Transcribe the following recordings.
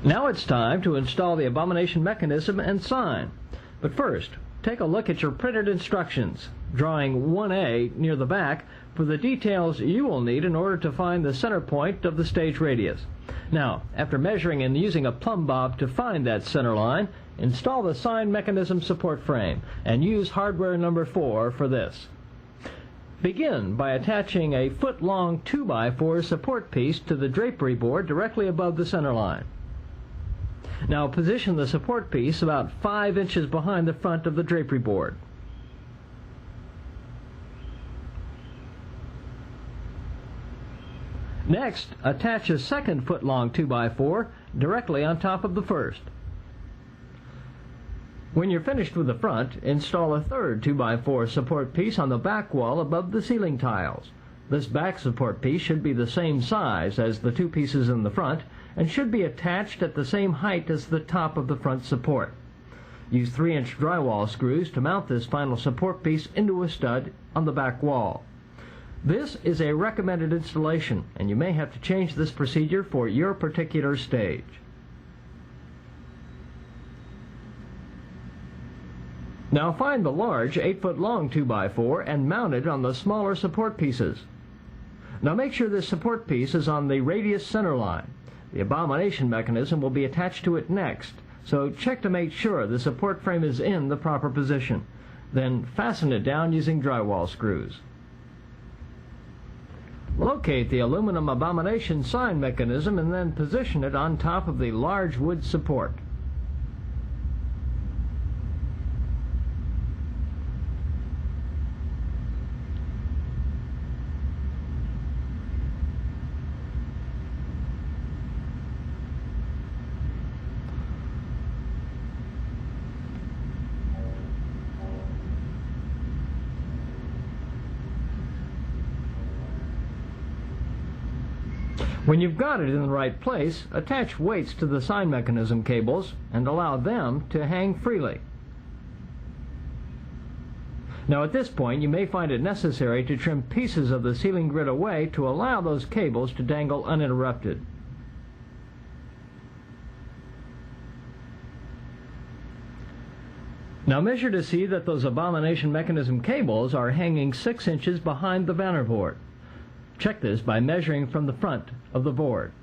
Now it's time to install the abomination mechanism and sign. But first, take a look at your printed instructions, drawing 1A near the back for the details you will need in order to find the center point of the stage radius. Now, after measuring and using a plumb bob to find that center line, install the sign mechanism support frame and use hardware number 4 for this. Begin by attaching a foot-long 2x4 support piece to the drapery board directly above the center line. Now position the support piece about 5 inches behind the front of the drapery board. Next, attach a second foot-long 2x4 directly on top of the first. When you're finished with the front, install a third 2x4 support piece on the back wall above the ceiling tiles. This back support piece should be the same size as the two pieces in the front and should be attached at the same height as the top of the front support. Use 3-inch drywall screws to mount this final support piece into a stud on the back wall. This is a recommended installation, and you may have to change this procedure for your particular stage. Now find the large 8-foot-long 2x4 and mount it on the smaller support pieces. Now make sure this support piece is on the radius center line. The abomination mechanism will be attached to it next, so check to make sure the support frame is in the proper position. Then fasten it down using drywall screws. Locate the aluminum abomination sign mechanism and then position it on top of the large wood support. When you've got it in the right place, attach weights to the sign mechanism cables and allow them to hang freely. Now at this point you may find it necessary to trim pieces of the ceiling grid away to allow those cables to dangle uninterrupted. Now measure to see that those abomination mechanism cables are hanging 6 inches behind the banner board. Check this by measuring from the front of the board.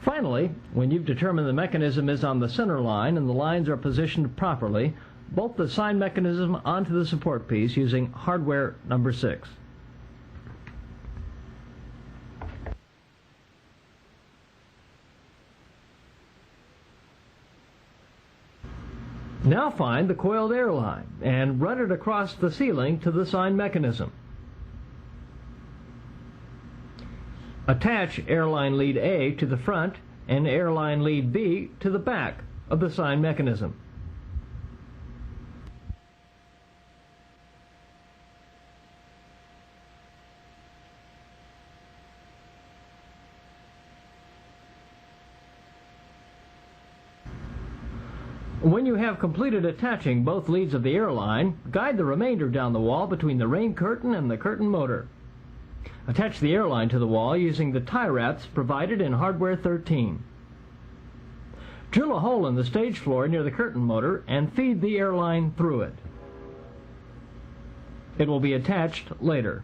Finally, when you've determined the mechanism is on the center line and the lines are positioned properly, bolt the sign mechanism onto the support piece using hardware number 6. Now find the coiled air line and run it across the ceiling to the sign mechanism. Attach airline lead A to the front and airline lead B to the back of the sign mechanism. When you have completed attaching both leads of the airline, guide the remainder down the wall between the rain curtain and the curtain motor. Attach the airline to the wall using the tie wraps provided in hardware 13. Drill a hole in the stage floor near the curtain motor and feed the airline through it. It will be attached later.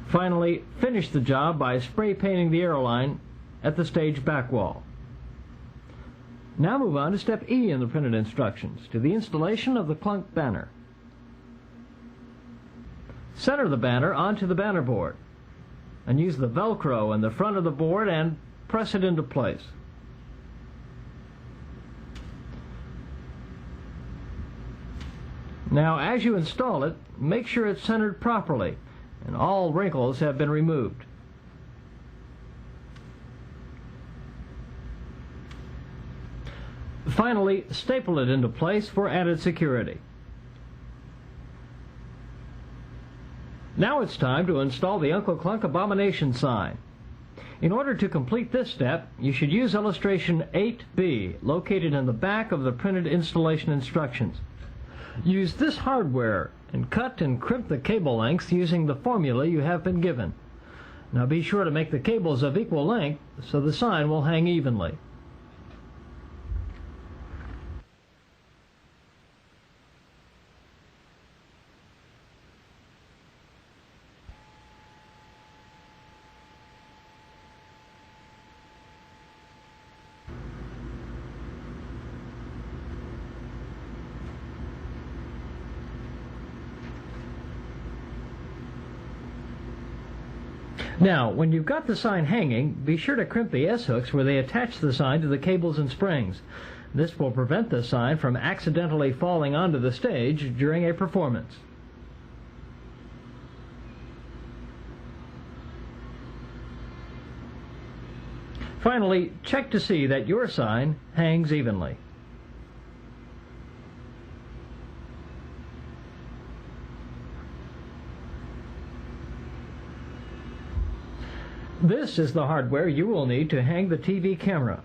Finally, finish the job by spray painting the airline at the stage back wall. Now move on to step E in the printed instructions, to the installation of the Klunk banner. Center the banner onto the banner board and use the Velcro in the front of the board and press it into place. Now as you install it, make sure it's centered properly and all wrinkles have been removed. Finally, staple it into place for added security. Now it's time to install the Uncle Klunk abomination sign. In order to complete this step, you should use illustration 8B, located in the back of the printed installation instructions. Use this hardware and cut and crimp the cable lengths using the formula you have been given. Now be sure to make the cables of equal length so the sign will hang evenly. Now, when you've got the sign hanging, be sure to crimp the S-hooks where they attach the sign to the cables and springs. This will prevent the sign from accidentally falling onto the stage during a performance. Finally, check to see that your sign hangs evenly. This is the hardware you will need to hang the TV camera.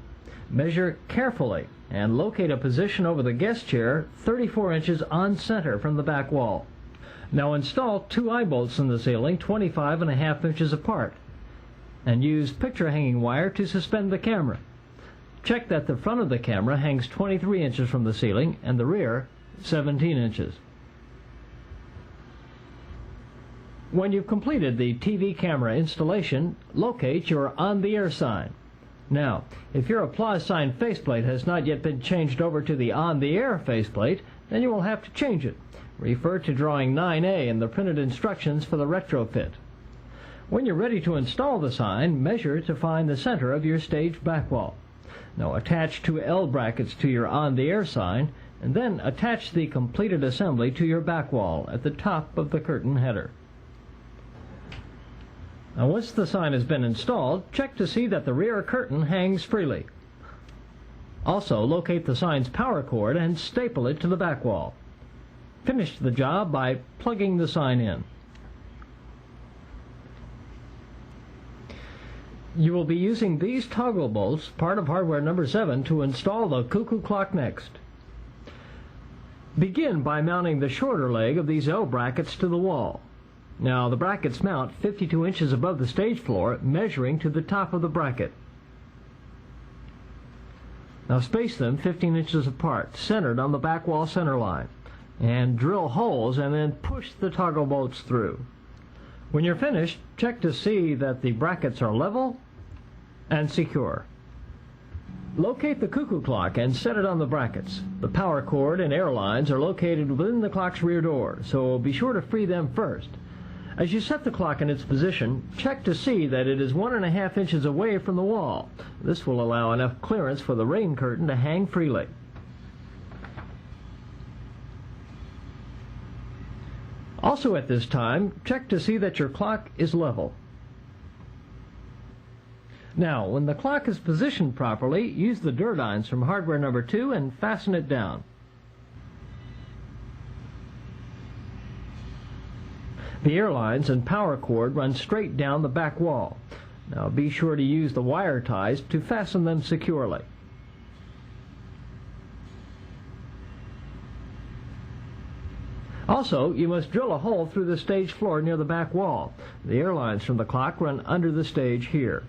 Measure carefully and locate a position over the guest chair 34 inches on center from the back wall. Now install 2 eye bolts in the ceiling 25.5 inches apart and use picture hanging wire to suspend the camera. Check that the front of the camera hangs 23 inches from the ceiling and the rear 17 inches. When you've completed the TV camera installation, locate your On the Air sign. Now, if your applause sign faceplate has not yet been changed over to the On the Air faceplate, then you will have to change it. Refer to drawing 9A in the printed instructions for the retrofit. When you're ready to install the sign, measure to find the center of your stage back wall. Now attach 2 L brackets to your On the Air sign, and then attach the completed assembly to your back wall at the top of the curtain header. Now once the sign has been installed, check to see that the rear curtain hangs freely. Also, locate the sign's power cord and staple it to the back wall. Finish the job by plugging the sign in. You will be using these toggle bolts, part of hardware number 7, to install the cuckoo clock next. Begin by mounting the shorter leg of these L brackets to the wall. Now the brackets mount 52 inches above the stage floor, measuring to the top of the bracket. Now space them 15 inches apart, centered on the back wall center line, and drill holes and then push the toggle bolts through. When you're finished, check to see that the brackets are level and secure. Locate the cuckoo clock and set it on the brackets. The power cord and air lines are located within the clock's rear door, so be sure to free them first. As you set the clock in its position, check to see that it is 1.5 inches away from the wall. This will allow enough clearance for the rain curtain to hang freely. Also at this time, check to see that your clock is level. Now, when the clock is positioned properly, use the Durdines from hardware number 2 and fasten it down. The air lines and power cord run straight down the back wall. Now be sure to use the wire ties to fasten them securely. Also, you must drill a hole through the stage floor near the back wall. The air lines from the clock run under the stage here.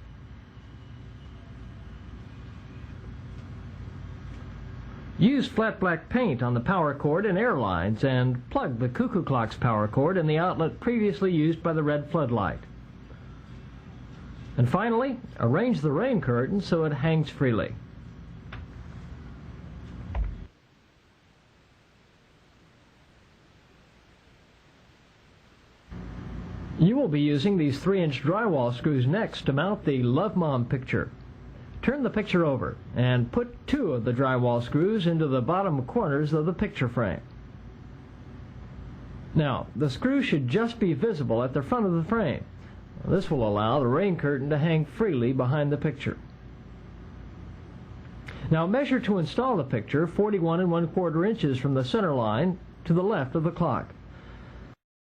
Use flat black paint on the power cord and air lines and plug the cuckoo clock's power cord in the outlet previously used by the red floodlight. And finally, arrange the rain curtain so it hangs freely. You will be using these 3-inch drywall screws next to mount the Love Mom picture. Turn the picture over and put 2 of the drywall screws into the bottom corners of the picture frame. Now, the screws should just be visible at the front of the frame. This will allow the rain curtain to hang freely behind the picture. Now measure to install the picture 41 1/4 inches from the center line to the left of the clock.